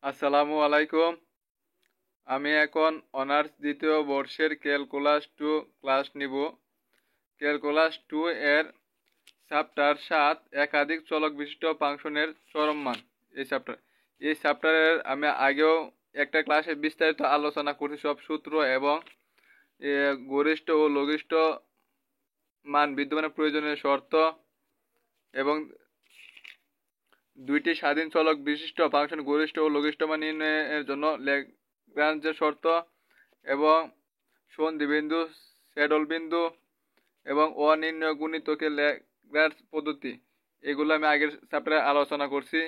আসসালামু আলাইকুম। আমি এখন অনার্স দ্বিতীয় বর্ষের ক্যালকুলাস 2 ক্লাস নিব। ক্যালকুলাস 2 এর চ্যাপ্টার 7 একাধিক চলক বিশিষ্ট ফাংশনের চরম মান। এই চ্যাপ্টারের আমি আগেও একটা ক্লাসে বিস্তারিত আলোচনা করছি সব সূত্র এবং গরিষ্ঠ ও লঘিষ্ঠ মান বিদ্যমানের প্রয়োজনীয় শর্ত এবং দুইটি স্বাধীন চলক বিশিষ্ট ফাংশন গরিষ্ঠ ও লঘিষ্ঠ মান নির্ণয়ের জন্য ল্যাগ্রাঞ্জের শর্ত এবং সন্ধিবিন্দু, স্যাডল বিন্দু এবং অনির্ণয় গুণিতকের ল্যাগ্রাঞ্জ পদ্ধতি, এগুলো আমি আগের চ্যাপ্টারে আলোচনা করছি।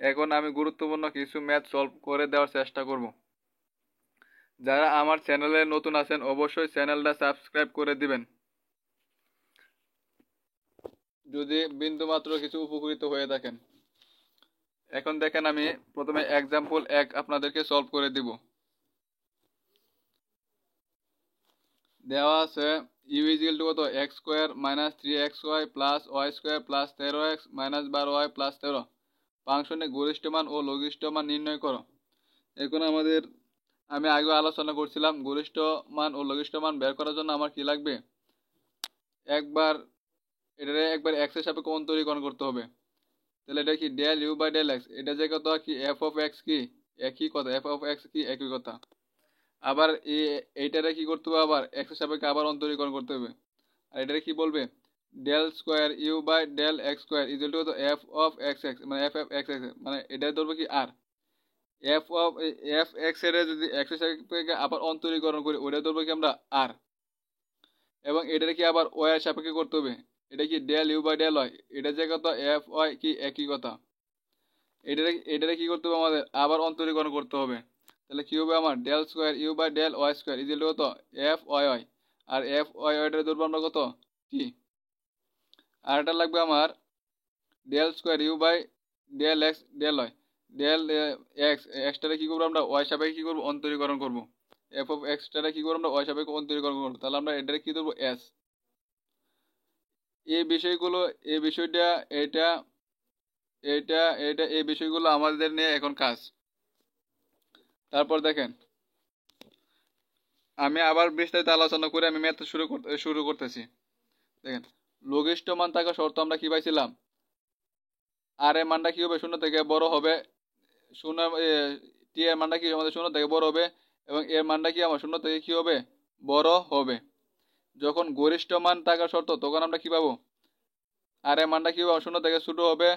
এখন আমি গুরুত্বপূর্ণ কিছু ম্যাথ সলভ করে দেওয়ার চেষ্টা করব। যারা আমার চ্যানেলে নতুন আছেন অবশ্যই চ্যানেলটা সাবস্ক্রাইব করে দিবেন যদি বিন্দুমাত্র কিছু উপকৃত হয়ে থাকেন। এখন দেখেন, আমি প্রথমে এক্সাম্পল 1 আপনাদেরকে সলভ করে দিব। দেওয়া আছে ইউ ইজিক্যাল টু কত, x square minus 3xy plus y square plus 13x minus 12y plus 13 ফাংশনের গরিষ্ঠ মান ও লঘিষ্ঠ মান নির্ণয় করো। এখন আমি আগেও আলোচনা করছিলাম, গরিষ্ঠ মান ও লঘিষ্ঠ মান বের করার জন্য আমার কি লাগবে, একবার এক্স এর সাপেক্ষে অন্তরীকরণ করতে হবে। তাহলে এটা কি del you by del x, এটা যে কথা কি এফ অফ এক্স কি একই কথা, এফ অফ এক্স কি একই কথা। আবার এইটারে কি করতে হবে, আবার এক্স এর সাপেক্ষে আবার অন্তরীকরণ করতে হবে। আর এটারে কি বলবে, del square you by del x square equal to f of x x, মানে এফ এফ এক্স এক্স, মানে এটা ধরবে কি আর এফ এক্স এর যদি এক্স এর সাপেক্ষে আবার অন্তরীকরণ করি ওটা ধরবে কি আমরা আর। এবং এটারে কি আবার ওয়াই এর সাপেক্ষে করতে হবে, এটা কি del you by del y, এটা যে কথা এফ ওয়াই কি একই কথা। এটারে কি করতে হবে, আমাদের আবার অন্তরীকরণ করতে হবে। তাহলে কি হবে, আমার del square you by del Y square equal to কত এফ ওয়াই ওয়াই, আর এফ ওয়াই ওয়াইটা ধরবো আমরা কত টি। আর এটা লাগবে আমার del square you by del X del Y, del X এক্সটারে কি করবো আমরা ওয়াই সাপেক্ষে কি করবো অন্তরীকরণ করবো, এফ অফ এক্সটারে কি করবো আমরা ওয়াই সাপেক্ষে অন্তরীকরণ করবো। তাহলে আমরা এটারে কি ধরবো এস। এই বিষয়গুলো, এই বিষয়টা, এটা এটা এটা এই বিষয়গুলো আমাদের নিয়ে এখন কাজ। তারপর দেখেন, আমি আবার বিস্তারিত আলোচনা করে আমি ম্যাথ শুরু করতেছি। দেখেন, লঘিষ্ঠ মান থাকা শর্ত আমরা কি পাইছিলাম, আর এর মানটা কি হবে শূন্য থেকে বড় হবে, শূন্য টি এর মানটা কি আমাদের শূন্য থেকে বড় হবে এবং এর মানটা কি আমার শূন্য থেকে কি হবে বড় হবে। যখন গরিষ্ঠ মান থাকা শর্ত তখন আমরা কি পাবো, আর এর মানটা কি হবে শূন্য থেকে ছোট হবে,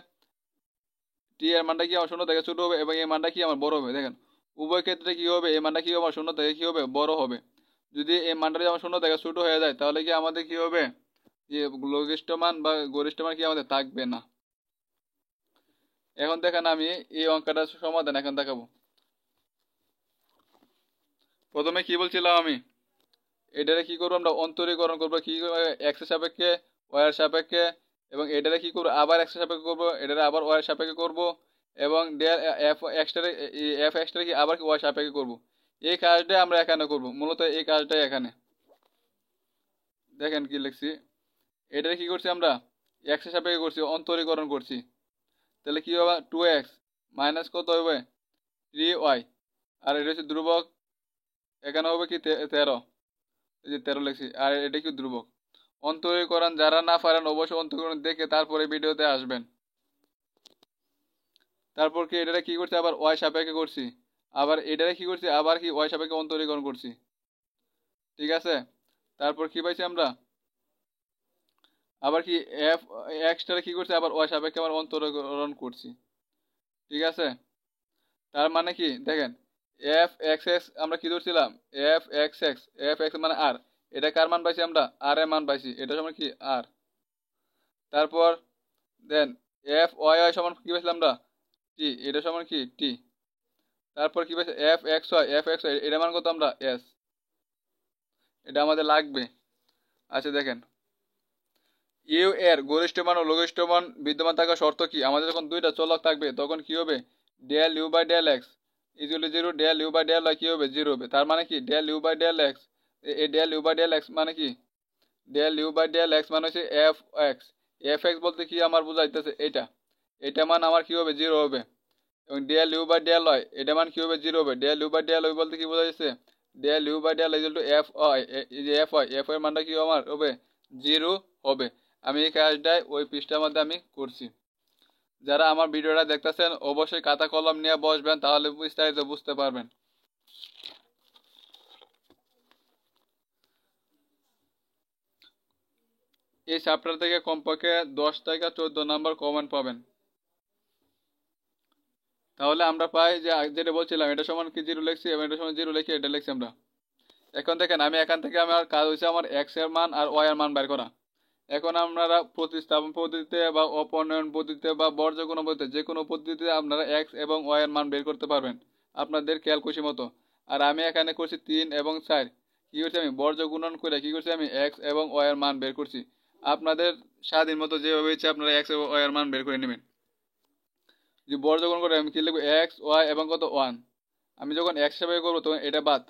টি এর মানটা কি আমার শূন্য থেকে ছোট হবে এবং এর মানটা কি আমার বড় হবে। দেখেন, উভয় ক্ষেত্রে কি হবে, এই মানটা কি আমার শূন্য থেকে কি হবে বড় হবে। যদি এই মানটা যদি আমার শূন্য থেকে ছোট হয়ে যায় তাহলে কি আমাদের কি হবে, যে লঘিষ্ঠ মান বা গরিষ্ঠ মান কি আমাদের থাকবে না। এখন দেখেন, আমি এই অঙ্কটার সমাধান এখন দেখাবো। প্রথমে কি বলছিলাম আমি, এটারে কি করবো আমরা অন্তরীকরণ করবো কি এক্স এর সাপেক্ষে ওয়াই এর সাপেক্ষে, এবং এটারে কি করবো আবার এক্স এর সাপেক্ষে করবো, এটারে আবার ওয়াই এর সাপেক্ষে করবো, এবং ডেল এফ এক্সটারে এফ এক্সটারে কি আবার ওয়াই সাপেক্ষে করবো। এই কাজটাই আমরা এখানে করবো, মূলত এই কাজটাই এখানে। দেখেন কি লিখছি, এটারে কি করছি আমরা এক্স এর সাপেক্ষে করছি, অন্তরীকরণ করছি। তাহলে কি হবে 2x মাইনাস কত হবে 3y, আর এটা হচ্ছে ধ্রুবক, এখানে হবে কি 13, এই যে 13 লিখছি, আর এটা কি ধ্রুবক। অন্তরীকরণ যারা না পারেন অবশ্যই অন্তরীকরণ দেখে তারপরে ভিডিওতে আসবেন। তারপর কি এটারে কি করছি আবার ওয়াই সাপেক্ষে করছি, আবার এটারে কি করছি আবার কি ওয়াই সাপেক্ষে অন্তরীকরণ করছি, ঠিক আছে। তারপর কি পাইছি আমরা, আবার কি এফ এক্সটারে কি করছি আবার ওয়াই সাপেক্ষে আবার অন্তরীকরণ করছি, ঠিক আছে। তার মানে কি দেখেন, এফ এক্স এক্স আমরা কি ধরছিলাম, F x X, F X মানে আর, এটা কার মান পাইছি আমরা আর এর মান পাইছি, এটা সমান কি আর। তারপর দেন এফ ওয়াই ওয়াই সমান কি পাইছিলাম আমরা টি, এটা সমান কি টি। তারপর কি পাইছি f x y, f x y এটা মান কত আমরা এস, এটা আমাদের লাগবে। আচ্ছা দেখেন, ইউ এর গরিষ্ঠ মান ও লঘিষ্ঠ মান বিদ্যমান থাকা শর্ত কি, আমাদের যখন দুইটা চলক থাকবে তখন কি হবে, del you by del x equal to 0, del you by del Y কি হবে 0 হবে। তার মানে কি del you by del X, এই del you by del X মানে কি, del you by del X মানে হচ্ছে এফ এক্স, এফ এক্স বলতে কি আমার বোঝাইতেছে এটা, এটা মান আমার কি হবে 0 হবে। এবং del you by del y এটা মান কি হবে 0 হবে। Del you by del y বলতে কি বোঝা যাচ্ছে, del you by del equal to f y, এই যে এফ ওয়াই, এফ ওয়াই এর মানটা কি আমার হবে 0 হবে। আমি এই কাজটাই ওই পৃষ্ঠার মধ্যে আমি করছি। যারা আমার ভিডিওটা দেখতেছেন অবশ্যই খাতা কলম নিয়ে বসবেন, তাহলে বিস্তারিত বুঝতে পারবেন। এই চ্যাপ্টার থেকে কমপক্ষে 10 থেকে 14 নাম্বার কমেন্ট পাবেন। তাহলে আমরা পাই যে যেটা বলছিলাম এটা সমান কি 0 লিখছি এবং এটা সমান 0 লিখে এটা লিখছি আমরা। এখন দেখেন আমি এখান থেকে আমার কাজ হচ্ছে আমার এক্স এর মান আর ওয়াই এর মান বের করা। এখন আপনারা প্রতিস্থাপন পদ্ধতিতে বা অপনয়ন পদ্ধতিতে বা বর্জগুণ পদ্ধতিতে যে কোনো পদ্ধতিতে আপনারা এক্স এবং ওয়াই এর মান বের করতে পারবেন আপনাদের খেয়াল খুশি মতো। আর আমি এখানে করছি 3 এবং 4, কি করছি আমি বর্জ গুণন করে কি করছি আমি এক্স এবং ওয়াই এর মান বের করছি। আপনাদের স্বাধীন মতো যেভাবে ইচ্ছে আপনারা এক্স এবং ওয়াই এর মান বের করে নেবেন। যে বর্জ গুণ করে আমি কি লিখবো এক্স ওয়াই এবং কত 1। আমি যখন এক্স হিসাবে করবো তখন এটা বাদ,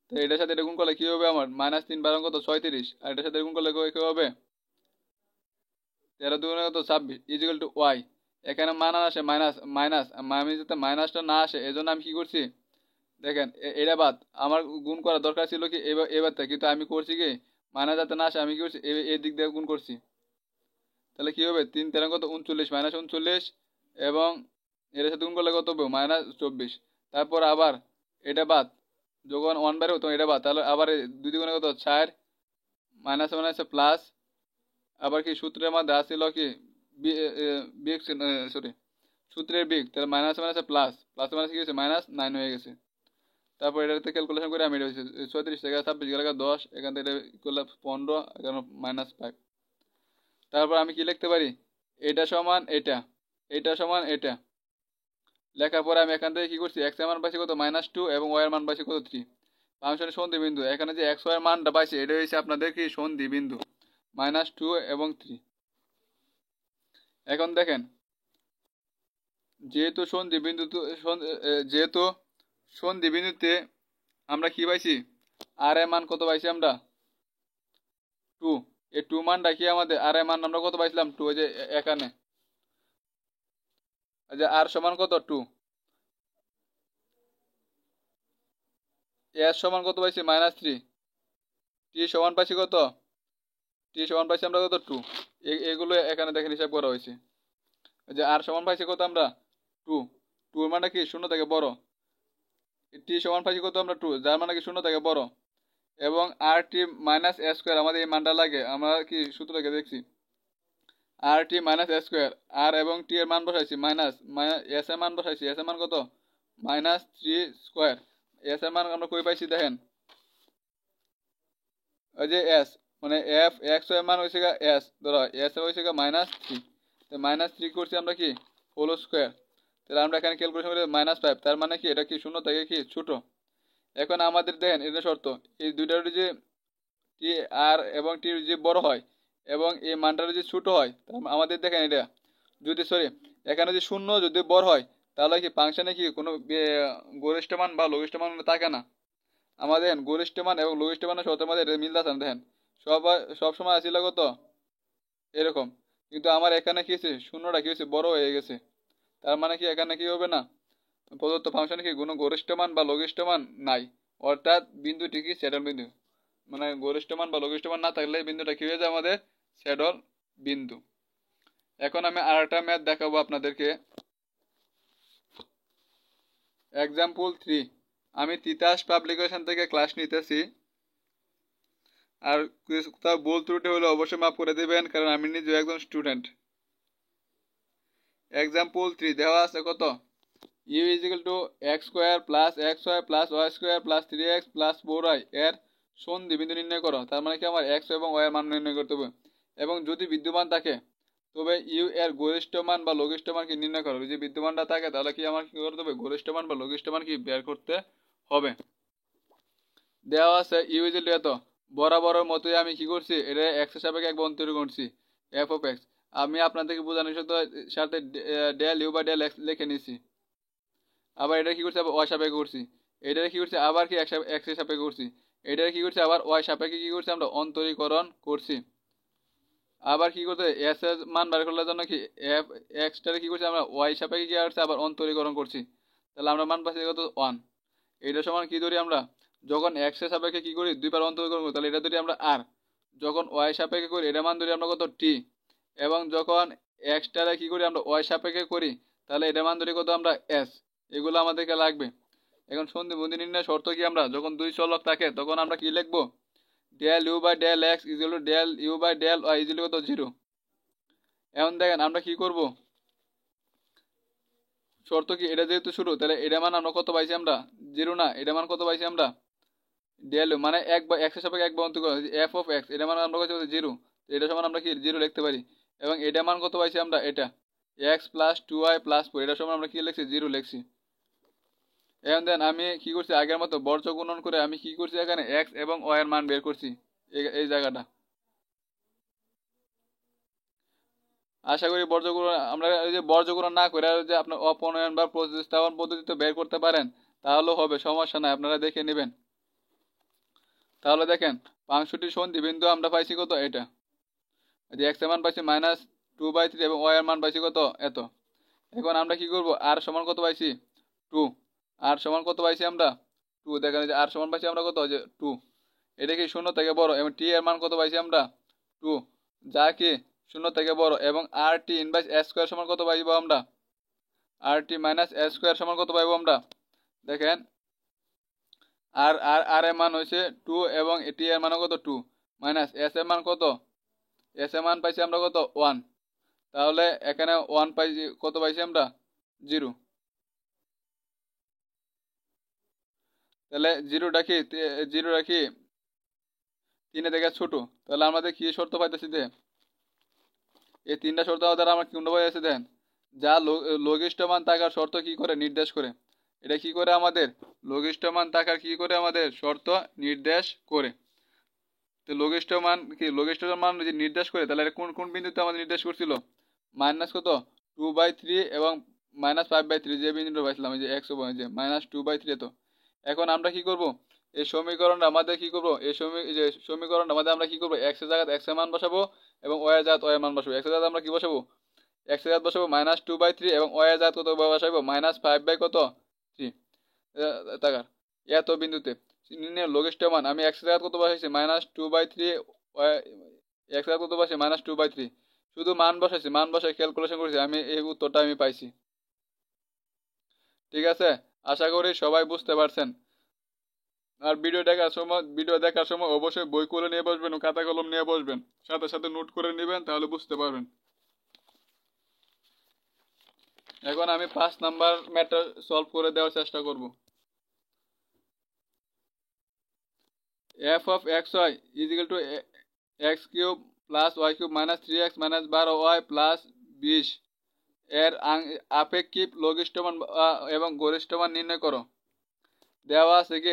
তো এটার সাথে এটা গুণ করলে কি হবে আমার -3 বারং কত 36, আর এটার সাথে গুণ করলে কি হবে 13 দুগুণে কত 26 ইজিক্যাল টু ওয়াই। এখানে মান আসে মাইনাস মাইনাস, আমি যাতে মাইনাসটা না আসে এই জন্য আমি কি করছি দেখেন এটা বাদ, আমার গুণ করা দরকার ছিল কি এবার থেকে, কিন্তু আমি করছি কি মাইনাস যাতে না আসে আমি কি করছি এই দিক দিয়ে গুণ করছি। তাহলে কি হবে 3 13 কত 39 -39 এবং এর সাথে গুণ করলে কত হবে -24। তারপর আবার এটা বাদ, যখন 1 বাইরে হতো এটা বাদ, তাহলে আবার 2 দ্বিগুণে কত 4 মাইনাস মাইনাসে প্লাস, আবার কি সূত্রের মধ্যে আসছিল কি বিয়োগ, সরি সূত্রের বিয়োগ, তাহলে মাইনাস মাইনাসে প্লাস, প্লাস মাইনাস কি হয়েছে -9 হয়ে গেছে। তারপর এটাতে ক্যালকুলেশন করে আমি এটা হয়েছে 36 থেকে 26 গেলে 10, এখান থেকে এটা করলে 15, এখানে -5। তারপর আমি কি লিখতে পারি এটা সমান এটা, এটা সমান এটা লেখার পরে আমি এখান থেকে কি করছি এক্স এর মান পাইছি কত -2 এবং ওয়াই এর মান পাইছি কত 3। ফাংশনের সন্ধি বিন্দু এখানে যে এক্স ওয়াই এর মানটা পাইছি এটা হচ্ছে আপনাদের কি সন্ধি বিন্দু -2 এবং 3। এখন দেখেন যেহেতু সন্ধি বিন্দুতে আমরা কি পাইছি আর এর মান কত পাইছি আমরা 2। এই 2 মানটা কি আমাদের আর এর মান আমরা কত পাইছিলাম 2, যে এখানে যে আর সমান কত 2, এস সমান কত পাইছি -3, টি সমান পাইছি কত, টি সমান পাইছি আমরা কত 2। এগুলো এখানে দেখেন হিসাব করা হয়েছে। যে আর সমান পাইছি কত আমরা 2, 2 মানে কি শূন্য থেকে বড়, টি সমান পাইছি কত আমরা 2 যার মানে কি শূন্য থেকে বড়, এবং আর টি মাইনাস এ স্কোয়ার আমাদের এই মানটা লাগে, আমরা কি সূত্র থেকে দেখছি আর টি মাইনাস এ স্কোয়ার, আর এবং টি এর মান বসাইছি মাইনাস এস এর মান বসাইছি, এস এর মান কত -3 স্কোয়ার। এস এর মান আমরা কই পাইছি দেখেন ওই যে এস মানে এফ এক্স এর মান হয়েছে এস, ধরো এস এর হয়েছে -3, তো -3 করছি আমরা কি হোল স্কোয়ার, তাহলে আমরা এখানে ক্যালকুলেশন করি -5, তার মানে কি এটা কি শূন্য থেকে কি ছোট। এখন আমাদের দেখেন এটা শর্ত এই দুইটার যে টি আর এবং টি যে বড় হয় এবং এই মানটা যদি ছোট হয়, আমাদের দেখেন এটা যদি সরি এখানে যদি শূন্য যদি বড় হয় তাহলে কি ফাংশনে কি কোনো গরিষ্ঠ মান বা লঘিষ্ঠ মান থাকে না। আমাদের গরিষ্ঠ মান এবং লঘিষ্ঠ মানের শর্তের মধ্যে এটা মিল আছে না, দেখেন সব সময় আসছিল কত এরকম, কিন্তু আমার এখানে কি হয়েছে শূন্যটা কি হয়েছে বড় হয়ে গেছে, তার মানে কি এখানে কি হবে না প্রদত্ত ফাংশনে কি কোনো গরিষ্ঠ মান বা লঘিষ্ঠ মান নাই, অর্থাৎ বিন্দুটি কি স্যাডল বিন্দু, মানে গরিষ্ঠ মান বা লঘিষ্ঠ মান না থাকলে বিন্দুটা কি হয়ে যায় আমাদের স্যাডল বিন্দু। এখন আমি আর একটা ম্যাথ দেখাবো আপনাদেরকে। এক্সাম্পল 3, আমি তিতাস পাবলিকেশন থেকে ক্লাস নিতেছি, আর কোথাও ভুল ত্রুটি হলে অবশ্যই মাফ করে দেবেন কারণ আমি নিজে একজন স্টুডেন্ট। এক্সাম্পল 3 দেওয়া আছে কত u equal to x square plus x y plus y square plus 3x plus 4y এর সন্ধি বিন্দু নির্ণয় করো। তার মানে কি আমার এক্স এবং ওয়াই এর মান নির্ণয় করতে হবে, এবং যদি বিদ্যমান থাকে তবে ইউ এর গরিষ্ঠ মান বা লঘিষ্ঠ মান কি নির্ণয় করো। যদি বিদ্যমানটা থাকে তাহলে কি আমার কি করতে হবে গরিষ্ঠ মান বা লঘিষ্ঠ মান কি বের করতে হবে। দেওয়া আছে ইউ ইজিক্যাল টু এত, বরাবরের মতোই আমি কি করছি এটা এক্স এর সাপেক্ষে এক বন্ধ তৈরি করছি এফ অফ এক্স। আমি আপনাদেরকে বোঝানোর সাথে ডেল ইউ বা ডেল এক্স লিখে নিছি, আবার এটা কি করছি আবার ওয়াই সাপেক্ষে করছি, এটা কি করছি আবার কি এক্স এর সাপেক্ষে করছি, এটা কি করছি আবার ওয়াই সাপেক্ষে কি করছি আমরা অন্তরীকরণ করছি। আবার কি করতে এস এর মান বের করার জন্য কি এফ এক্সটারে কি করছি আমরা ওয়াই সাপেক্ষে কি করছি আবার অন্তরীকরণ করছি। তাহলে আমরা মান পাচ্ছি কত 1। এটা সমান কি ধরি আমরা যখন এক্স এর সাপেক্ষে কি করি দুইবার অন্তরীকরণ করি তাহলে এটা ধরি আমরা আর, যখন ওয়াই সাপেক্ষে করি এটা মান ধরি আমরা কত টি, এবং যখন এক্সটারে কি করি আমরা ওয়াই সাপেক্ষে করি তাহলে এটা মান ধরি কত আমরা এস। এগুলো আমাদেরকে লাগবে। এখন সন্ধি বন্ধি নির্ণয় শর্ত কি আমরা যখন দুই চলক থাকে তখন আমরা কি লিখবো del you by del x equal to del you by del Y equal কত 0। এখন দেখেন আমরা কি করব, শর্ত কি এটা যেহেতু শুরু তাহলে এটা মান আমরা কত পাইছি আমরা 0 না, এটা মান কত পাইছি আমরা ডেল ইউ মানে এক বা এক্স এর সাপেক্ষে এক বা অন্তর্গত এফ অফ এক্স এটা মান আমরা কত 0, এটা সমান আমরা কি 0 লিখতে পারি। এবং এটা মান কত পাইছি আমরা এটা এক্স প্লাস 2y প্লাস 4 এটা সমান আমরা কি লিখছি 0 লিখছি। এখন দেন আমি কি করছি আগের মতো বর্জ্য গুণন করে আমি কি করছি এখানে এক্স এবং ওয়াই এর মান বের করছি এই জায়গাটা। আশা করি বর্জ্যগুলো আমরা এই যে বর্জ্যগুলো না করে যে আপনার অপনয়ন বা প্রতিস্থাপন পদ্ধতিতে বের করতে পারেন তাহলেও হবে, সমস্যা নাই, আপনারা দেখে নেবেন। তাহলে দেখেন 65 সন্ধি বিন্দু আমরা পাইছি কত এটা, যে এক্স এর মান পাইছি -2/3 এবং ওয়াই এর মান পাইছি কত এত। এখন আমরা কি করব আর সমান কত পাইছি 2, আর সমান কত পাইছি আমরা 2, দেখেন যে আর সমান পাইছি আমরা কত যে 2, এটা কি 0 থেকে বড়, এবং টি এর মান কত পাইছি আমরা 2 যা কি 0 থেকে বড়, এবং আর টি ইনভার্স এস স্কয়ার সমান কত পাইবো আমরা আর টি মাইনাস এস স্কয়ার সমান কত পাইবো আমরা দেখেন আর আর আর এর মান হইছে 2 এবং টি এর মান কত 2 মাইনাস এস এর মান কত এস এর মান পাইছি আমরা কত 1, তাহলে এখানে 1 পাইছি কত পাইছি আমরা 0। তাহলে 0 রাখি 0 রাখি 3 থেকে ছোট, তাহলে আমাদের কি শর্ত পাইতেছি যে এই তিনটা শর্ত দ্বারা আমরা কোনটা পাইতেছি দেন যা লঘিষ্ঠ মান থাকার শর্ত কি করে নির্দেশ করে, এটা কি করে আমাদের লঘিষ্ঠ মান থাকার কি করে আমাদের শর্ত নির্দেশ করে। তো লঘিষ্ঠ মান কি লঘিষ্ঠ মান যদি নির্দেশ করে তাহলে এটা কোন কোন বিন্দুতে আমাদের নির্দেশ করছিল মাইনাস কত 2/3 এবং -5/3 যে বিন্দুটা পাইছিলাম এই যে x যে -2/3। তো এখন আমরা কি করব এই সমীকরণটা আমাদের কি করব এই যে সমীকরণটা আমাদের আমরা কি করব x এর জায়গায় x এর মান বসাবো এবং y এর জায়গায় y এর মান বসাবো। x এর জায়গায় আমরা কি বসাবো x এর জায়গায় বসাবো -2/3 এবং y এর জায়গায় কত বসাবো -5 কত 3 টাকা এত বিন্দুতে নির্ণয় লঘিষ্ঠ মান আমি x এর জায়গায় কত বসাইছি -2/3 x এর কত বসাইছি -2/3 শুধু মান বসাইছি, মান বসাই ক্যালকুলেশন করেছি, আমি এই উত্তরটা আমি পাইছি। ঠিক আছে, আশা করি সবাই বুঝতে পারছেন। আর ভিডিও দেখার সময় অবশ্যই বই করে নিয়ে বসবেন ও খাতা কলম নিয়ে বসবেন, সাথে সাথে নোট করে নেবেন, তাহলে বুঝতে পারবেন। এখন আমি 5 নাম্বার ম্যাটার সলভ করে দেওয়ার চেষ্টা করব। f of xy is equal to x cube plus y cube minus 3x minus 12y plus 20 এর আপেক্ষিক লঘিষ্ঠ মান এবং গরিষ্ঠ মান নির্ণয় করো। দেওয়া আছে কি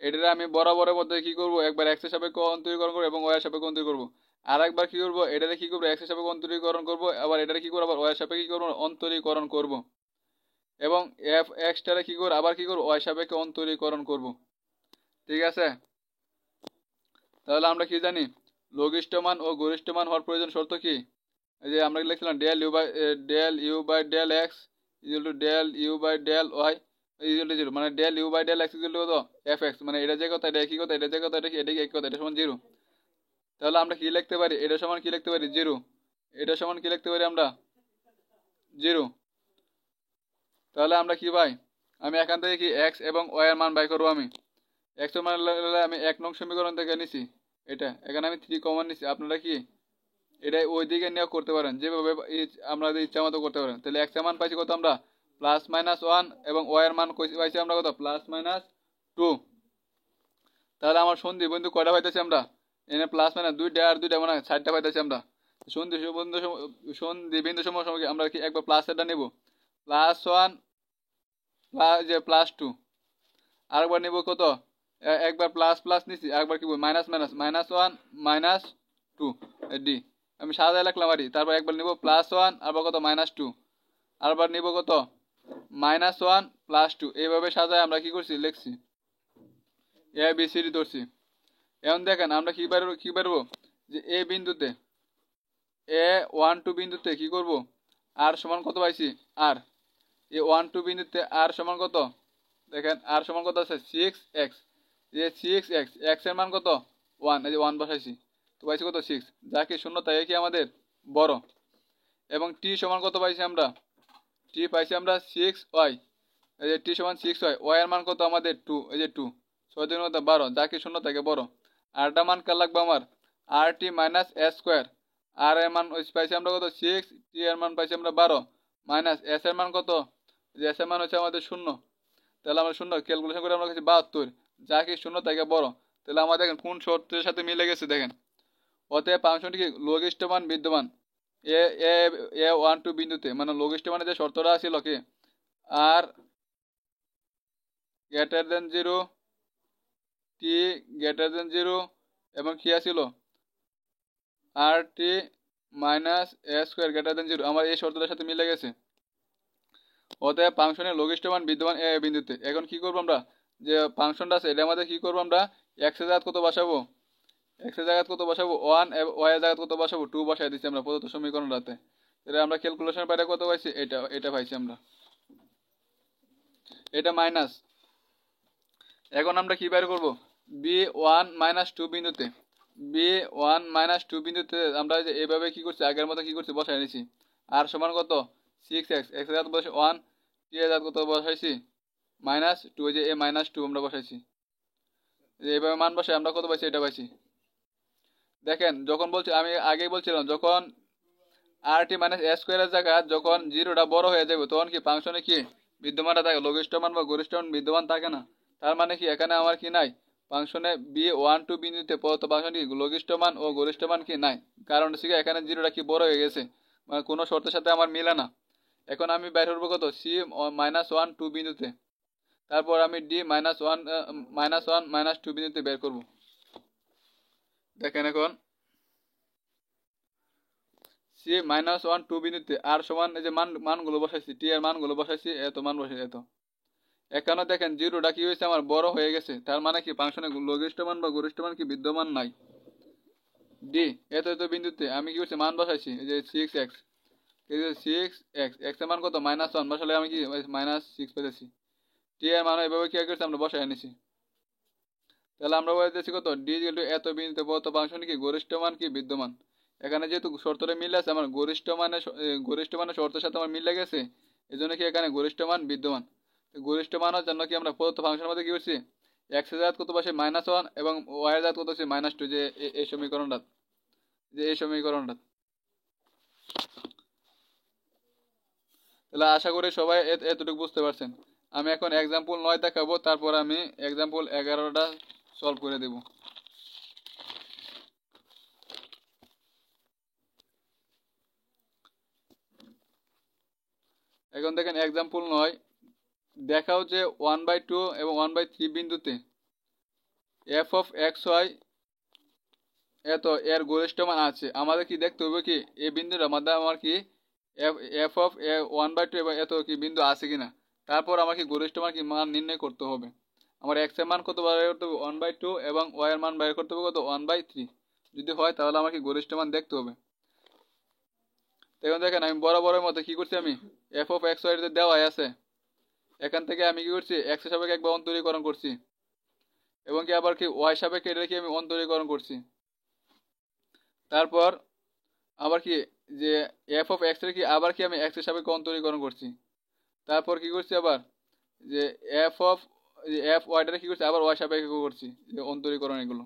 এটারে আমি বরাবরের মধ্যে কি করব একবার x এর সাপেক্ষে অন্তরীকরণ করব এবং y এর সাপেক্ষে অন্তরীকরণ করব, আর একবার কি করব এটারে কি করব x এর সাপেক্ষে অন্তরীকরণ করব, আবার এটারে কি করব আবার y এর সাপেক্ষে কি করব অন্তরীকরণ করব, এবং f x টারে কি করব আবার কি করব y এর সাপেক্ষে অন্তরীকরণ করব। ঠিক আছে, তাহলে আমরা কি জানি লঘিষ্ঠ মান ও গরিষ্ঠ মান হওয়ার প্রয়োজন শর্ত কি, এই যে আমরা লিখছিলাম del you by del x equal to del you by del Y equal to 0, মানে del you by del x equal to কত এফ এক্স, মানে এটা যে কথা এটা কি কথা এটা যে কথা এটা কি এক কথা এটা সমান 0। তাহলে আমরা কি লিখতে পারি এটা সমান কি লিখতে পারি 0, এটা সমান কি লিখতে পারি আমরা 0। তাহলে আমরা কি পাই আমি এখান থেকে কি এক্স এবং ওয়াই এর মান বাই করবো, আমি এক্স এর মান আমি 1 নং সমীকরণ থেকে নিছি, এটা এখানে আমি 3 কমন নিছি, আপনারা কি এটা ওই দিকে নিয়ে করতে পারেন যেভাবে আমরা ইচ্ছা মতো করতে পারেন। তাহলে এক্স এর মান পাইছি কত আমরা +-1 এবং ওয়াই এর মান পাইছি আমরা কত +-2। তাহলে আমার সন্ধি বিন্দু কয়টা পাইতেছি আমরা এনে +-2টা আর 2টা মানে 4টা পাইতেছি আমরা। সন্ধি বিন্দু সময় আমরা কি একবার প্লাসেরটা নেব +1 যে +2, আরেকবার নিব কত একবার প্লাস প্লাস নিছি আরেকবার কি মাইনাস মাইনাস -1 -2 ডি আমি সাজায় লিখলাম আরই, তারপর একবার নিব +1 আবার কত -2 আরেকবার নিব কত -1 +2, এইভাবে সাজায় আমরা কি করছি লিখছি এ বি সি ডি ধরছি। এখন দেখেন আমরা কি পারবো যে এই বিন্দুতে A12 বিন্দুতে কি করব আর সমান কত পাইছি আর A12 বিন্দুতে আর সমান কত দেখেন আর সমান কত আছে 6x যে 6x x এর মান কত 1 এই যে 1 বসাইছি তো পাইছি কত 6 যা কি শূন্য তাই কি আমাদের বড় এবং t সমান কত পাইছি আমরা t পাইছি আমরা 6y এই যে t সমান 6y y এর মান কত আমাদের 2 এই যে 2 6 দুগুণ কত 12 যা কি শূন্য থেকে বড় আরটা মান কার লাগবে আমার rt মাইনাস s স্কয়ার আর এর মান পাইছি আমরা কত 6 t এর মান পাইছি আমরা 12 মাইনাস s এর মান কত যে s এর মান হচ্ছে আমাদের শূন্য তাহলে আমরা শূন্য ক্যালকুলেশন করে আমরা কাছে 72 যা কি শূন্য থেকে বড় তাহলে আমাদের দেখেন কোন শর্তের সাথে মিলে গেছে দেখেন অতএব ফাংশনটি কি লঘিষ্ঠ মান বিদ্যমান এ এ A12 বিন্দুতে মানে লঘিষ্ঠ মানে যে শর্তটা ছিল কি R greater than 0 t greater than 0 এবং কি আছিল R T minus A square greater than 0 আমার এই শর্তটার সাথে মিলে গেছে অতএব ফাংশনের লঘিষ্ঠ মান বিদ্যমান এ বিন্দুতে এখন কি করব আমরা যে ফাংশনটা আছে এটা আমাদের কি করব আমরা x এর জায়গায় কত বসাবো x এর জায়গায় কত বসাবো 1 এবং y এর জায়গায় কত বসাবো 2 বসাই দিছি আমরা প্রদত্ত সমীকরণটাতে তাহলে আমরা ক্যালকুলেশন পাইলে কত পাইছি এটা পাইছি আমরা এটা মাইনাস এখন আমরা কি বের করব b1 2 বিন্দুতে b1 2 বিন্দুতে আমরা যে এইভাবে কি করছি আগের মতো কি করছি বসাই নিছি আর সমান কত 6x x এর জায়গায় বসে 1 t এর জায়গায় কত বসাইছি -2 যে a -2 আমরা বসাইছি যে এইভাবে মান বসাই আমরা কত পাইছি এটা পাইছি দেখেন যখন বলছি আমি আগেই বলছিলাম যখন rt - s স্কয়ারের জায়গা যখন জিরোটা বড় হয়ে যাবে তখন কি ফাংশনে কি বিদ্যমানটা থাকে লঘিষ্ঠ মান বা গরিষ্ঠ মান বিদ্যমান থাকে না তার মানে কি এখানে আমার কি নাই ফাংশনে b12 বিন্দুতে প্রদত্ত ফাংশনটি লঘিষ্ঠ মান ও গরিষ্ঠ মান কি নাই কারণ হচ্ছে এখানে জিরোটা কি বড় হয়ে গেছে মানে কোনো শর্তের সাথে আমার মিলে না এখন আমি বের করব কত c -1 2 বিন্দুতে তারপর আমি d -1 2 বিন্দুতে বের করব দেখেন এখন c -1 2 বিন্দুতে আর সমান এই যে মানগুলো বসাইছি t এর মানগুলো বসাইছি এত মান বসাইছি এত এখানে দেখেন জিরোটা কি হয়েছে আমার বড় হয়ে গেছে তার মানে কি ফাংশনে লঘিষ্ঠ মান বা গরিষ্ঠ মান কি বিদ্যমান নাই ডি এত বিন্দুতে আমি কি করছি মান বসাইছি এই যে 6x এই যে 6x x এর মান কত -1 বসালে আমি কি -6 পেয়েছি t এর মান এভাবে কি করছি আমরা বসাই এনেছি তাহলে আমরা বলতেছি কত d এত বিন্দুতে প্রদত্ত ফাংশন কি গরিষ্ঠ মান কি বিদ্যমান এখানে যেহেতু শর্তটা মিলে আছে আমার গরিষ্ঠ মানের শর্তের সাথে আমার মিলে গেছে এজন্য কি এখানে গরিষ্ঠ মান বিদ্যমান গরিষ্ঠ মানের জন্য কি আমরা প্রদত্ত ফাংশনের মধ্যে কি করছি x এর জায়গায় কত বসে -1 এবং y এর জায়গায় কত আছে -2 যে এই সমীকরণটা তাহলে আশা করি সবাই এতটুকু বুঝতে পারছেন আমি এখন एग्जांपल 9 দেখাবো তারপর আমি एग्जांपल 11টা সলভ করে দেব এখন দেখেন एग्जांपल 9 দেখাও যে 1/2 এবং 1/3 বিন্দুতে f of xy এত এর গরিষ্ঠ মান আছে আমাদের কি দেখতে হবে কি এই বিন্দুটার মধ্যে আমার কি f of 1/2 এবং এত কি বিন্দু আছে কিনা তারপর আমাকে গরিষ্ঠ মান কি মান নির্ণয় করতে হবে আমার x এর মান কত বের করতে হবে 1/2 এবং y এর মান বের করতে হবে কত 1/3 যদি হয় তাহলে আমাকে গরিষ্ঠ মান দেখতে হবে এখন দেখেন আমি বরাবরের মতো কি করছি আমি f of xy এর দেওয়া আছে এখান থেকে আমি কি করছি x এর সাপেক্ষে একবার অন্তরীকরণ করছি এবং কি আবার কি y সাপেক্ষে এটা কি আমি অন্তরীকরণ করছি তারপর আবার কি যে f of x এর কি আবার কি আমি x এর সাপেক্ষে অন্তরীকরণ করছি তারপর কি করছি আবার যে f y টা কি করছি আবার y সাপেক্ষে করছি যে অন্তরীকরণ এগুলো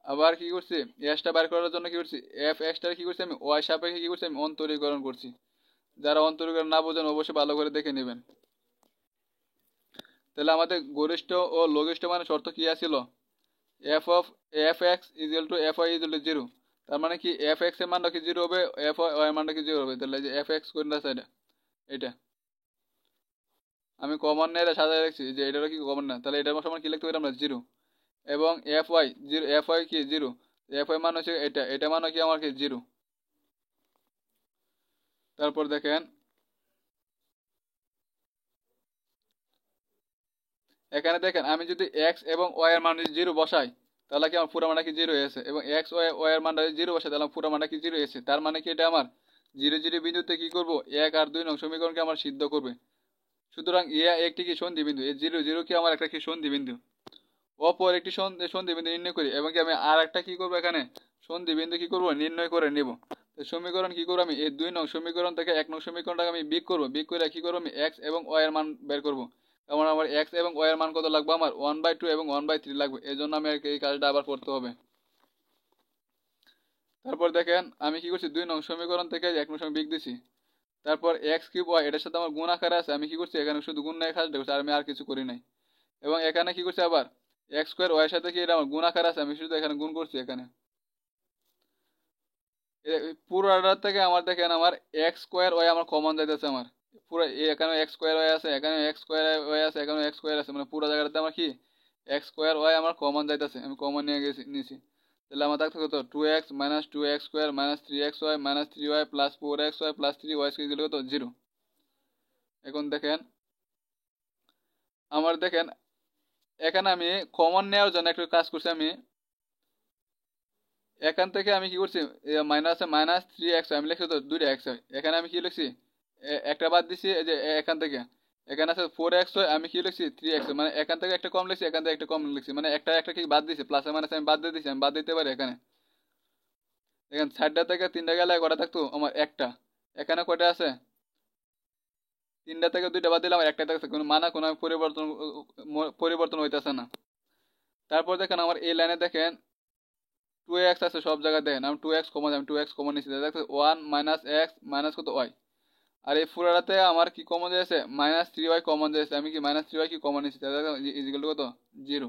আবার কি করছি s টা বের করার জন্য কি করছি f x টা কি করছি আমি y সাপেক্ষে কি করছি আমি অন্তরীকরণ করছি যারা অন্তরীকরণ না বোঝেন অবশ্যই ভালো করে দেখে নেবেন তাহলে আমাদের গরিষ্ঠ ও লঘিষ্ঠ মানের শর্ত কি ছিল f of fx = fy = 0 তার মানে কি fx এর মানটা কি 0 হবে fy এর মানটা কি 0 হবে তাহলে যে fx কোনটা আছে এটা আমি কমন নিয়ে এটা সাজায় রাখছি যে এটারও কি কমন না তাহলে এটার সমান কি লিখতে পারি আমরা 0 এবং fy কি 0 fy মান হচ্ছে এটা মান কি আমার কি 0 তারপর দেখেন এখানে দেখেন আমি যদি x এবং y এর মান 0 বসাই তাহলে কি আমার পুরো মানটা কি জিরো হয়েছে, এবং এক্স ওয়াই এর মানটা জিরো বসে তাহলে পুরো মানটা কি জিরো হয়েছে। তার মানে কি এটা আমার 0 0 বিন্দুতে কি করব 1 আর 2 নং সমীকরণকে আমার সিদ্ধ করবে। সুতরাং একটি কি সন্ধি বিন্দু, এই 0 0 কি আমার একটা কি সন্ধি বিন্দু। অপর একটি সন্ধি বিন্দু নির্ণয় করি, এবং কি আমি আর একটা কি করবো এখানে সন্ধি বিন্দু কি করব নির্ণয় করে নিব। তো সমীকরণ কি করবো আমি এই 2 নং সমীকরণ থেকে 1 নং সমীকরণটাকে আমি বিয়োগ করবো, বিয়োগ করে কি করবো আমি এক্স এবং ওয়াই এর মান বের করবো। কারণ আমার এক্স এবং ওয়াই এর মান কত লাগবে, আমার 1/2 এবং 1/3 লাগবে, এই জন্য আমি এই কাজটা আবার করতে হবে। তারপর দেখেন আমি কি করছি 2 নং সমীকরণ থেকে 1 নং সমীকরণ বিয়োগ দিছি। তারপর এক্স কিউব ওয়াই এটার সাথে আমার গুণ আকারে আছে, আমি কি করছি এখানে শুধু গুণ নিয়ে কাজটা করছি, আর আমি আর কিছু করি নাই। এবং এখানে কি করছি আবার এক্স স্কোয়ার ওয়াই এর সাথে কি এটা আমার গুণ আকার আছে, আমি শুধু এখানে গুণ করছি। এখানে পুরোটা থেকে আমার দেখেন আমার এক্স স্কোয়ার ওয়াই আমার কমন যাইতেছে, আমার পুরো এখানে এক্স স্কোয়ার ওয়াই আছে, এখানে এক্স স্কোয়ার ওয়াই আছে, এখানে এক্স স্কোয়ার আছে, মানে পুরো জায়গাটাতে আমার কি এক্স স্কোয়ার ওয়াই আমার কমন যাইতেছে, আমি কমন নিয়ে নিয়েছি। তাহলে আমার থাকতে কত 2x minus 2x square minus 3x y minus 3y plus 4x y plus 3y square কত 0। এখন দেখেন আমার দেখেন এখানে আমি কমন নেওয়ার জন্য একটু কাজ করছি। আমি এখান থেকে আমি কি করছি মাইনাস মাইনাস 3x আমি লিখছি তো 2x হয়, এখানে আমি কি লিখছি একটা বাদ দিছি, এই যে এখান থেকে এখানে আছে 4x হয়, আমি কি লিখছি 3x, মানে এখান থেকে একটা কম লিখছি, এখান থেকে একটা কম লিখছি, মানে একটা একটা কি বাদ দিছি, প্লাস মাইনাস আমি বাদ দিয়ে দিছি, আমি বাদ দিতে পারি। এখানে দেখেন সাইডটা থেকে 3টা গেলে কটা থাকতো আমার একটা, এখানে কয়টা আছে 3টা থেকে 2টা বাদ দিলাম, একটা থাকছে, কোনো মানা কোনো পরিবর্তন হইতেছে না। তারপর দেখেন আমার এই লাইনে দেখেন 2x আছে সব জায়গায়, দেখেন আমি 2x কমন, আমি 2x কমন নিচ্ছি, দেখেন 1 মাইনাস এক্স মাইনাস কত ওয়াই। আর এই পুরাটাতে আমার কি কমন যাচ্ছে মাইনাস 3y কমন যাচ্ছে, আমি কি মাইনাস 3y কি কমন নিচ্ছি, দেখেন ইজিক্যাল টু কত 0।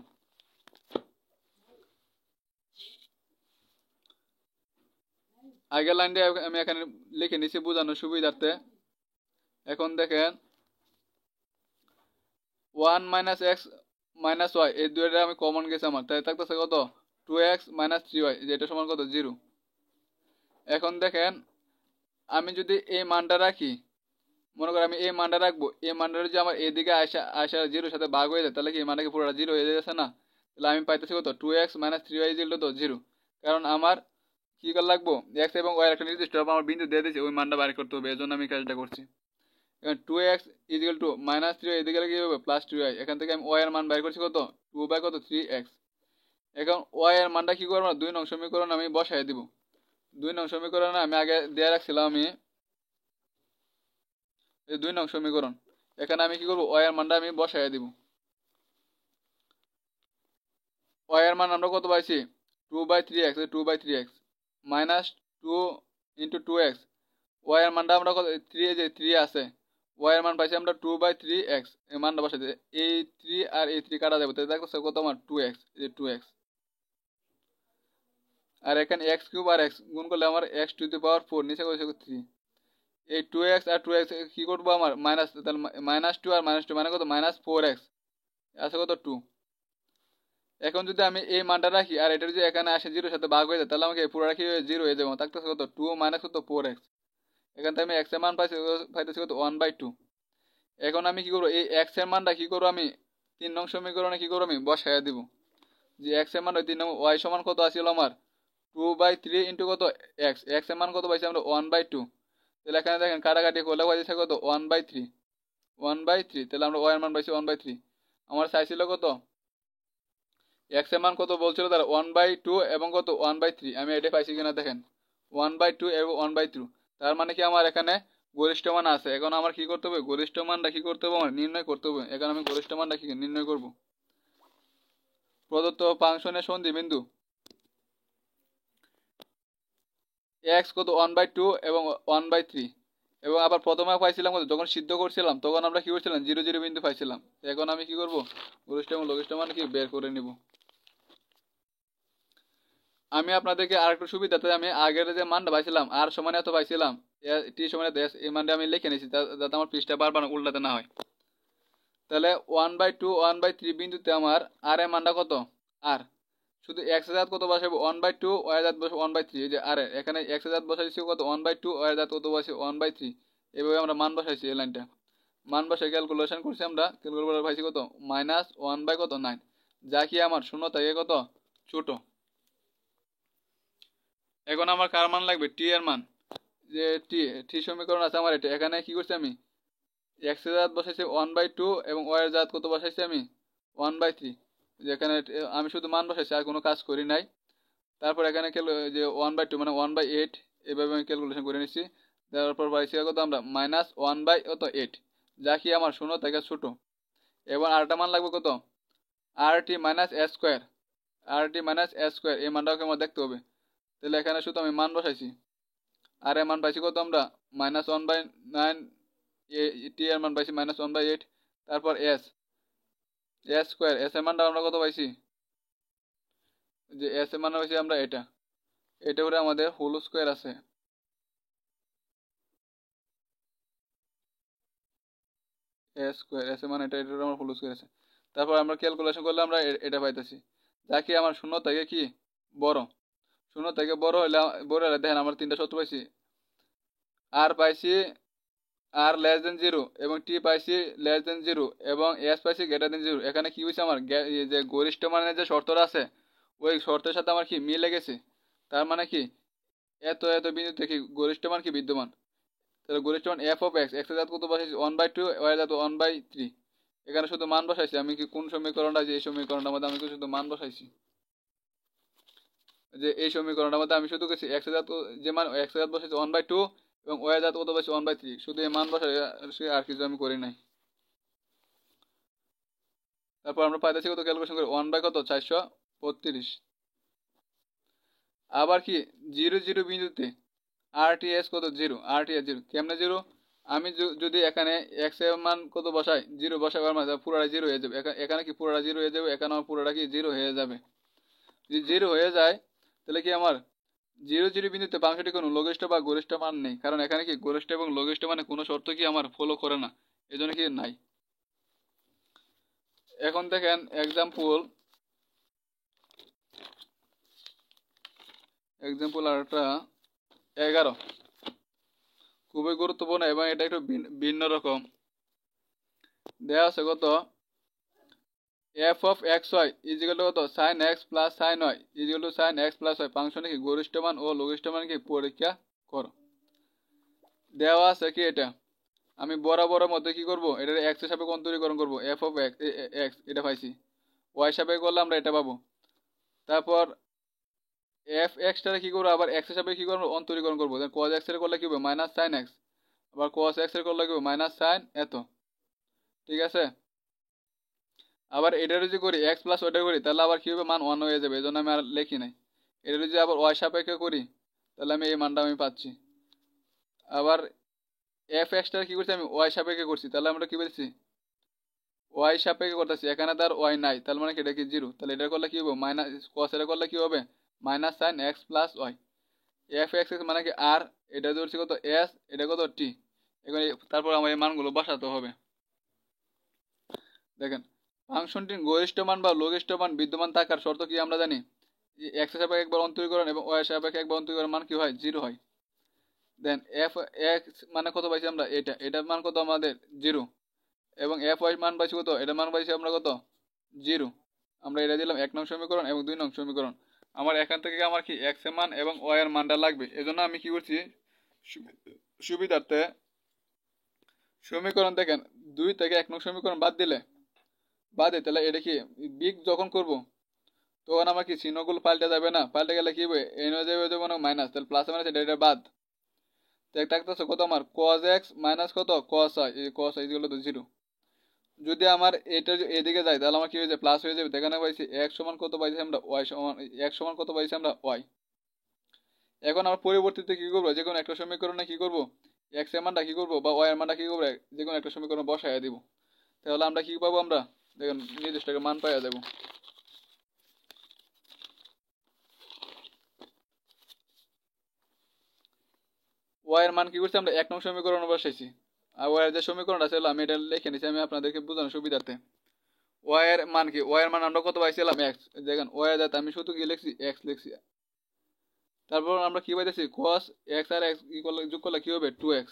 আগের লাইনটা আমি এখানে লিখে নিচ্ছি বোঝানোর সুবিধার্থে। এখন দেখেন 1 মাইনাস এক্স মাইনাস ওয়াই এই দুইটা আমি কমন গেছে আমার, তাই থাকতেছে কত 2x মাইনাস 3y, যেটা সমান কত 0। এখন দেখেন আমি যদি এই মানটা রাখি, মনে করি আমি এই মানটা রাখবো, এই মানটা যদি আমার এদিকে আসা আসা 0 সাথে ভাগ হয়ে যায়, তাহলে কি এই মানটা কি পুরোটা 0 হয়ে যাচ্ছে না। তাহলে আমি পাইতেছি কত 2x minus 3y equal to 0। কারণ আমার কি করে লাগবো এক্স এবং ওয়াই একটা নির্দিষ্ট আমার বিন্দু দিয়ে দিয়েছে, ওই মানটা বাইর করতে হবে, এই জন্য আমি কাজটা করছি। এখন 2x equal to minus 3y এদিকে কি হবে প্লাস 2y, এখান থেকে আমি ওয়াই এর মান বাইর করছি কত 2/3x। এখন ওয়াই এর মানটা কি করবো 2 নং সমীকরণ আমি বসাই দিব। 2 নং সমীকরণে আমি আগে দিয়ে রাখছিলাম আমি এই 2 নং সমীকরণ, এখানে আমি কি করবো ওয়াই এর মানটা আমি বসাই দিব। ওয়াই এর মান আমরা কত পাইছি 2/3x, 2/3x minus 2 into 2x, Y এর মানটা আমরা কত 3, যে 3 আছে, ওয়াই এর মান পাইছি আমরা 2/3x, এই মানটা বসাই দিই, এই 3 আর এই 3 কাটা যাবে, তাই দেখো কত আমার 2x, এই 2x। আর এখানে x কিউব আর x গুণ করলে আমার x টু দি পাওয়ার 4 নিচে কত 3, এই 2x আর 2x কি করবো আমার মাইনাস, তাহলে মাইনাস 2 আর মাইনাস 2 মানে কত মাইনাস 4x আছে কত 2। এখন যদি আমি এই মানটা রাখি আর এটা যদি এখানে আসে 0 সাথে ভাগ হয়ে যায়, তাহলে আমাকে পুরো রাখি 0 হয়ে যাবে, থাকতেছে কত 2 মাইনাস কত 4x। এখান থেকে আমি x এর মান পাইতেছি কত 1/2। এখন আমি কি করবো এই x এর মানটা কি করবো আমি 3 নং সমীকরণে কি করবো আমি বসাইয়া দিব, যে x এর মান ওই 3 নং y সমান কত আসছিল আমার 2/3 ইন্টু কত x, x এর মান কত পাইছি আমরা 1/2। তাহলে এখানে দেখেন কাটাকাটি করলে পাইছে কত 1/3, 1/3, তাহলে আমরা y এর মান পাইছি 1/3। আমার চাইছিল কত x এর মান কত বলছিল তার 1/2 এবং কত 1/3, আমি এটা পাইছি কিনা দেখেন 1/2 এবং 1/2, তার মানে কি আমার এখানে গরিষ্ঠ মান আছে। এখন আমার কি করতে হবে গরিষ্ঠ মানটা কি করতে হবে আমার নির্ণয় করতে হবে। এখন আমি গরিষ্ঠ মানটা কি নির্ণয় করব, প্রদত্ত ফাংশনের সন্ধি বিন্দু x কত 1/2 এবং 1/3, এবং আবার প্রথমে পাইছিলাম কত যখন সিদ্ধ করছিলাম তখন আমরা কি করছিলাম 0 0 বিন্দু পাইছিলাম। এখন আমি কি করব গরিষ্ঠ এবং লঘিষ্ঠ মান কি বের করে নিব। আমি আপনাদেরকে আরেকটু সুবিধাতে আমি আগের যে মানটা পাইছিলাম আর সমান এত পাইছিলাম, টি সমান দেশ, এই মানটা আমি লিখে নিয়েছি যাতে আমার পৃষ্ঠা বারবার উল্টাতে না হয়। তাহলে 1/2 1/3 বিন্দুতে আমার আর এর মানটা কত আর, শুধু x এর জাত কত বসাবো 1/2, y এর জাত বসাবো 1/3, এই যে আর এখানে x এর জাত বসাইছি কত 1/2, y এর জাত কত বসাইছি 1/3, এইভাবে আমরা মান বসাইছি। এই লাইনটা মান বসাই ক্যালকুলেশন করছি, আমরা ক্যালকুলেশন পাইছি কত -1 বাই কত 9, যা কি আমার 0 থেকে কত ছোট। এখন আমার কার মান লাগবে, টি এর মান। যে টি টি সমীকরণ আছে আমার এটা, এখানে কি করছি আমি এক্স এর জাত বসাইছি 1/2 এবং ওয়াই এর জাত কত বসাইছি আমি 1/3। যেখানে আমি শুধু মান বসাইছি আর কোনো কাজ করি নাই। তারপর এখানে যে 1/2 মানে 1/8 এভাবে আমি ক্যালকুলেশন করে নিচ্ছি। তারপর পাইছি কত আমরা -1/8, যা কি আমার 0 থেকে ছোট। এবং আরেকটা মান লাগবে কত, rt - s², rt - s², এই মানটাকে আমার দেখতে হবে। তাহলে এখানে শুধু আমি মান বসাইছি, আর এর মান পাইছি কত আমরা -1/9, টি এর মান পাইছি -1/8। তারপর s², s এর মানটা আমরা কত পাইছি, যে s এর মান পাইছি আমরা এটা করে আমাদের হোল স্কোয়ার আছে। s² মানে এটা আমার হোল স্কোয়ার আছে। তারপর আমরা ক্যালকুলেশন করলে আমরা এটা পাইতেছি, যা কি আমার 0 থেকে কি বড়। 0 থেকে বড় হলে দেখেন আমরা তিনটা সূত্র পাইছি, আর পাইছি r <0 এবং t পাইছি <0 এবং s পাইছি <0। এখানে কি হয়েছে আমার যে গরিষ্ঠ মানের যে শর্তটা আছে ওই শর্তের সাথে আমার কি মিলে গেছে। তার মানে কি এত এত বিন্দুতে কি গরিষ্ঠ মান কি বিদ্যমান। তাহলে গরিষ্ঠ মান f অফ x, এর জাত কত বসাইছি 1/2, y এর জাত 1/3। এখানে শুধু মান বসাইছি আমি, কি কোন সমীকরণটা, যে এই সমীকরণটার মধ্যে আমি শুধু মান বসাইছি। যে এই সমীকরণটার মধ্যে আমি শুধু গেছি x এর জাত, যে মান x এর জাত বসাইছি 1/2 এবং y এর জাত কত বসাইছি 1/3, শুধু এই মান বসাই, আর কিছু আমি করি নাই। তারপর আমরা পাইতেছি কত ক্যালকুলেশন করি 1/কত 432। আবার কি 0 বিন্দুতে RTS কত 0, RTS 0 কেমনে 0, আমি যদি এখানে x এর মান কত বসাই 0 বসাই, মানে পুরোটা 0 হয়ে যাবে। এখানে কি পুরোটা 0 হয়ে যাবে, এখানে আমার পুরোটা কি 0 হয়ে যাবে। যদি 0 হয়ে যায় তাহলে কি আমার 0 বিন্দুতে ফাংশনটি কোনো লঘিষ্ঠ বা গরিষ্ঠ মান নেই, কারণ এখানে কি গরিষ্ঠ এবং লঘিষ্ঠ মানে কোনো শর্ত কি আমার ফলো করে না, এজন্য কি নাই। এখন দেখেন এক্সাম্পল আর একটা 11, খুবই গুরুত্বপূর্ণ এবং এটা একটু ভিন্ন রকম। দেওয়া আছে কত f of xy equal to কত sin x plus sin y equal to sin x plus y, ফাংশনে কি গরিষ্ঠ মান ও লঘিষ্ঠ মান কি পরীক্ষা করো। দেওয়া আছে কি এটা, আমি বরাবরের মধ্যে কি করব, এটা x এর সাপেক্ষে অন্তরীকরণ করব, f অফ x এটা পাইছি, y সাপেক্ষে করলে আমরা এটা পাবো। তারপর f x টারে কি করবো, আবার x এর সাপেক্ষে কি করবো অন্তরীকরণ করবো, cos x এর করলে কি হবে মাইনাস sin x, আবার cos x এর করলে কি হবে মাইনাস sin এত। ঠিক আছে, আবার এটা যদি করি x প্লাস ওইটা করি তাহলে আবার কি হবে মান 1 হয়ে যাবে, এই জন্য আমি আর লিখি নাই। এটা যদি আবার y সাপেক্ষে করি তাহলে আমি এই মানটা আমি পাচ্ছি। আবার f x টা কি করছি আমি y সাপেক্ষে করছি, তাহলে আমরা কি বলছি y সাপেক্ষে করতেছি, এখানে তার y নাই, তাহলে মানে কি এটা কি 0, তাহলে এটা করলে কি হবে মাইনাস, cos এটা করলে কি হবে minus sin x plus y। f x মানে কি r, এটা ধরছি কত s, এটা কত t। এখন তারপর আমার এই মানগুলো বসাতে হবে। দেখেন ফাংশনটির গরিষ্ঠ মান বা লঘিষ্ঠ মান বিদ্যমান থাকার শর্ত কি আমরা জানি, x এর সাপেক্ষে একবার অন্তরীকরণ এবং y এর সাপেক্ষে একবার অন্তরীকরণ মান কি হয় 0 হয়। দেন f x মানে কত পাইছি আমরা, এটার মান কত আমাদের 0, এবং f y মান পাইছি কত, এটার মান পাইছি আমরা কত 0। আমরা এটা দিলাম 1 নং সমীকরণ এবং 2 নং সমীকরণ। আমার এখান থেকে আমার কি x এর মান এবং y এর মানটা লাগবে, এজন্য আমি কি করছি সুবিধার্থে সমীকরণ দেখেন 2 থেকে 1 নং সমীকরণ বাদে তাহলে এটা কি বিগ যখন করব তখন আমার কি চিহ্নগুলো পাল্টে যাবে না, পাল্টে গেলে কি হবে এন হয়ে যাবে মাইনাস, তাহলে প্লাস মাইনাস এটা বাদ থাকতেছে কত আমার cos x মাইনাস কত cos y, এই cos y গুলো তো 0। যদি আমার এটা এদিকে যায় তাহলে আমার কি হয়ে যাবে প্লাস হয়ে যাবে, এখানে পাইছি x সমান কত পাইছি আমরা y সমান, x সমান কত পাইছি আমরা y। এখন আমরা পরিবর্তিতে কি করবো, যে কোনো একটা সমীকরণে কি করব x এর মানটা কি করব বা y এর মানটা কি করবো যে কোনো একটা সমীকরণে বসাইয়া দিব, তাহলে আমরা কি পাবো, আমরা দেখেন নির্দিষ্ট একটা মান পাইয়া দেবো। y এর মান কি করছি আমরা 1 নং সমীকরণে বসাইছি, আর y এর যে সমীকরণটা ছিল আমি এটা লিখে নিছি আমি আপনাদেরকে বোঝানোর সুবিধার্থে। y এর মান কি, y এর মান আমরা কত পাইছিলাম x, দেখেন y এর জায়গায় আমি শুধু কি লিখছি x লিখছি। তারপর আমরা কি পাইতেছি cos x আর x যোগ করলে কি হবে 2x,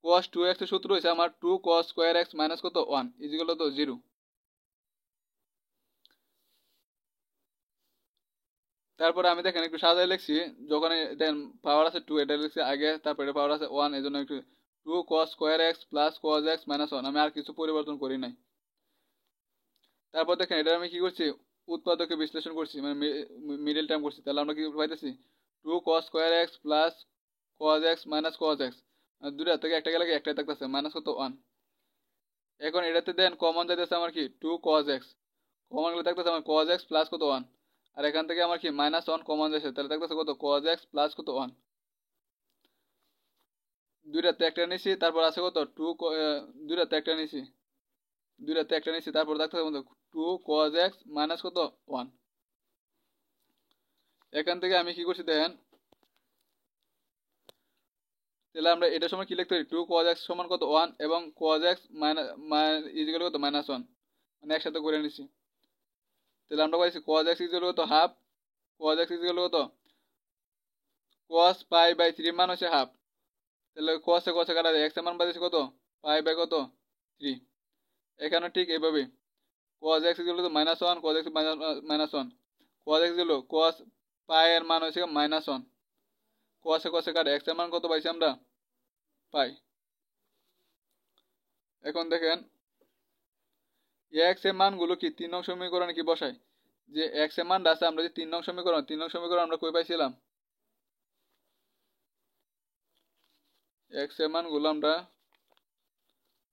cos 2x এর সূত্র হইছে আমার 2 cos স্কয়ার x মাইনাস কত 1 ইকুয়াল টু 0। তারপরে আমি দেখেন একটু সাজাই লিখছি, যখন দেন পাওয়ার আছে 2 এটা লিখছি আগে, তারপরে পাওয়ার আছে 1, এই জন্য একটু 2 cos square x plus cos x minus 1, আমি আর কিছু পরিবর্তন করি নাই। তারপর দেখেন এটা আমি কি করছি, উৎপাদকে বিশ্লেষণ করছি, মানে মিডল টার্ম করছি, তাহলে আমরা কি পাইতেছি 2 cos square x plus cos x minus cos x, দুটা থেকে একটা গেলে একটাই থাকতেছে মাইনাস কত 1। এখন এটাতে দেন কমন যাইতেছে আমার কি 2 cos x, কমন গেলে থাকতেছে আমার cos x প্লাস কত 1, আর এখান থেকে আমার কি মাইনাস 1 কমন যাচ্ছে, তাহলে থাকতেছে কত cos x প্লাস কত 1, দুইটাতে একটা নিছি, তারপর আছে কত 2, দুইটাতে একটা নিছি, তারপর থাকতেছে কত 2 cos x মাইনাস কত 1। এখান থেকে আমি কি করছি দেখেন, তাহলে আমরা এটার সময় কি লিখতে পারি 2 cos x সমান কত 1 এবং cos x মাইনাস ইজিক্যাল কত মাইনাস 1, মানে একসাথে করে নিছি। তাহলে আমরা পাইছি cos x ইজিক্যাল কত হাফ, cos x ইজিক্যাল কত cos পাই বাই 3 মান হচ্ছে হাফ, তাহলে cos এ কাটা যায়, x এর মান পাইছি কত পাই বাই কত 3। এখানে ঠিক এইভাবে cos x ইজিক্যাল কত minus 1, cos x minus 1, cos x equal cos pi এর মান হচ্ছে মাইনাস 1, cos এ কাটা x এর মান কত পাইছি আমরা পাই। এখন দেখেন x এর মানগুলো কি 3 নং সমীকরণে কি বসাই, যে x এর মান আছে আমরা যে 3 নং সমীকরণ আমরা কই পাইছিলাম, x এর মানগুলো আমরা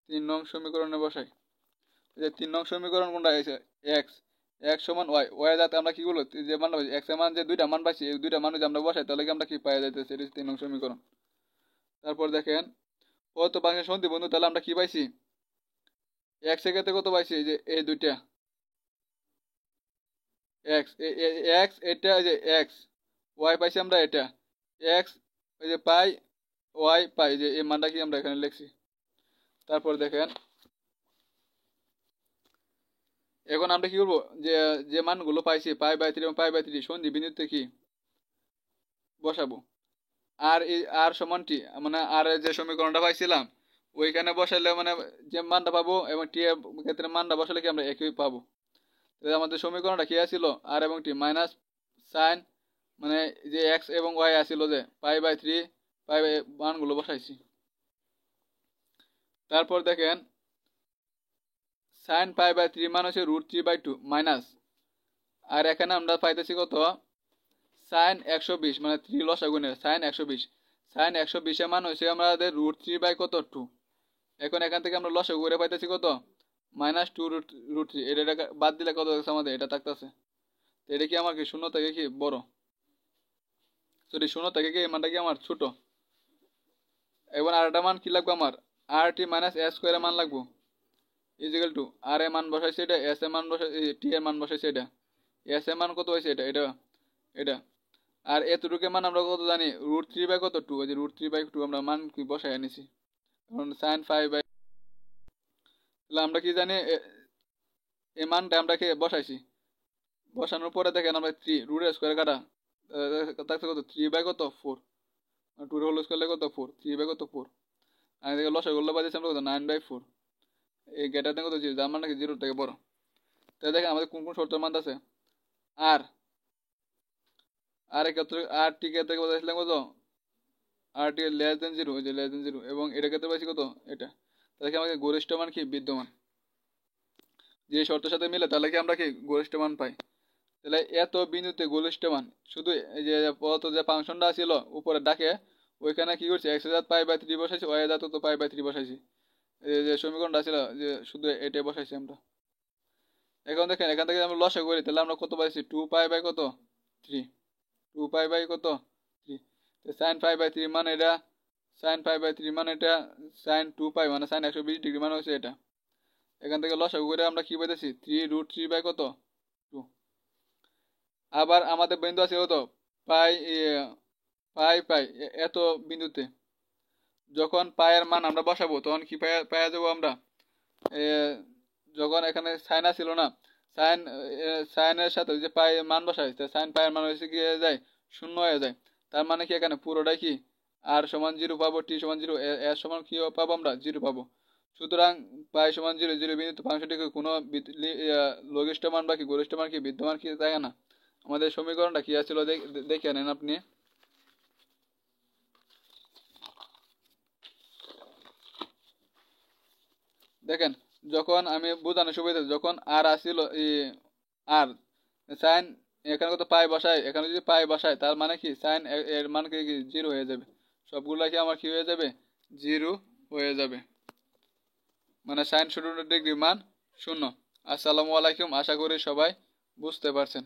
3 নং সমীকরণে বসাই। যে 3 নং সমীকরণ কোনটা আছে, x সমান y যাতে আমরা কি বলবো যে মান x এর মান যে দুইটা মান পাইছি, এই দুইটা মান যদি আমরা বসাই তাহলে কি আমরা কি পাওয়া যাইতেছে, এটা 3 নং সমীকরণ। তারপর দেখেন কত পাঁচের সন্ধি বন্ধু, তাহলে আমরা কি পাইছি x এর ক্ষেত্রে কত পাইছি, যে এই দুইটা x x এটা যে x y পাইছি আমরা, এটা x এই যে পাই y পাই, যে এই মানটা কি আমরা এখানে লিখছি। তারপর দেখেন এখন আমরা কি করবো, যে যে মানগুলো পাইছি পাই বাই 3 এবং পাই বাই 3 সন্ধি বিন্দুতে কি বসাবো, আর এই আর সমান টি, মানে আর যে সমীকরণটা পাইছিলাম ওইখানে বসাইলে মানে যে মানটা পাবো এবং টি এর ক্ষেত্রে মানটা বসালে কি আমরা একই পাবো। তাহলে আমাদের সমীকরণটা কি আছিল আর এবং টি মাইনাস সাইন, মানে যে এক্স এবং ওয়াই আসিল যে পাই বাই 3 পাই বাই মানগুলো বসাইছি। তারপর দেখেন সাইন পাই বাই 3 মান হচ্ছে √3/2 মাইনাস, আর এখানে আমরা পাইতেছি কত সাইন 120, মানে 3 লসাগুনের সাইন 120, সাইন 120 এর মান হচ্ছে আমাদের √3/2। এখন এখান থেকে আমরা লসাগু করে পাইতেছি কত -2√3, এটা বাদ দিলে কত হচ্ছে আমাদের এটা থাকতেছে, তো এটা কি আমার কি শূন্য থেকে কি বড়, সরি শূন্য থেকে কি এই মানটা কি আমার ছোট। এবার আর একটা মান কি লাগবে আমার rt মাইনাস s স্কোয়ারের মান লাগবো, ইজিক্যাল টু আর এর মান বসাইছে এটা, এস এর মান বসাই টি এর মান বসাইছে এটা, এস এর মান কত হয়েছে এটা এটা এটা আর এতটুকুর মান আমরা কত জানি √3/2, কত 2, ওই যে √3/2 আমরা মান কি বসাই আনিছি, কারণ সাইন 5/, তাহলে আমরা কি জানি এই মানটা আমরা কি বসাইছি, বসানোর পরে দেখেন আমরা 3 √এর স্কোয়ার কাটা থাকছে কত 3/4, 2 হোল স্কোয়ার কত 4, 3/4, আর এদিকে লসাগুলো বাজেছে আমরা কত 9/4, এই গেটার থেকে কত যার মান নাকি 0 থেকে বড়। তাই দেখেন আমাদের কোন কোন শর্তের মান আছে, আর আর ক্ষেত্রে আর টি ক্ষেত্রে বলেছিলাম কত আর টি লেস দেন 0, ওই যে লেস দেন 0, এবং এটা ক্ষেত্রে পাইছি কত এটা, তাহলে কি আমাদের গরিষ্ঠ মান কি বিদ্যমান, যে শর্তের সাথে মিলে তাহলে কি আমরা কি গরিষ্ঠ মান পাই। তাহলে এত বিন্দুতে গরিষ্ঠ মান শুধু এই যে পদার্থ যে ফাংশনটা ছিল উপরে ডাকে ওইখানে কি করছি x জাত পাই বাই 3 বসাইছি, y জাত তো পাই বাই 3 বসাইছি, এই যে সমীকরণটা ছিল যে শুধু এটাই বসাইছি আমরা। এখন দেখেন এখান থেকে আমরা লসাগু করি, তাহলে আমরা কত পাইছি 2 পাই বাই কত 3, 2 পাই বাই কত 3, তো সাইন পাই বাই 3 মানে এটা, সাইন পাই বাই 3 মানে এটা, সাইন 2 পাই মানে সাইন 120 ডিগ্রি মানে হচ্ছে এটা। এখান থেকে লসাগু করে আমরা কি পাইতেছি 3√3 বাই কত 2। আবার আমাদের বিন্দু আছে কত পাই পাই পাই এত বিন্দুতে যখন পায়ের মান আমরা বসাবো তখন কি পায়া যাবো আমরা, যখন এখানে সাইন ছিল না, সাইন সাইনের সাথে যে পাই মান বসাই সাইন পায়ের মান হয়েছে কি যায় 0 হয়ে যায়, তার মানে কি এখানে পুরোটাই কি আর সমান 0 পাবো, টি সমান 0, এর সমান কি পাবো আমরা 0 পাবো। সুতরাং পাই সমান 0 বিন্দুতে ফাংশনটিকে কোনো লঘিষ্ঠ মান বা কি গরিষ্ঠ মান কি বিদ্যমান কি থাকে না, আমাদের সমীকরণটা কি আছিল দেখে নেন আপনি। দেখেন, যখন আমি বোঝানোর সুবিধা, যখন আর আসছিল আর সাইন, এখানে কত পাই বসায়, এখানে যদি পাই বসায় তার মানে কি সাইন এর মান কি জিরো হয়ে যাবে, সবগুলা কি আমার কি হয়ে যাবে, জিরো হয়ে যাবে, মানে সাইন ১৭ ডিগ্রি মান 0। আসসালামু আলাইকুম, আশা করি সবাই বুঝতে পারছেন।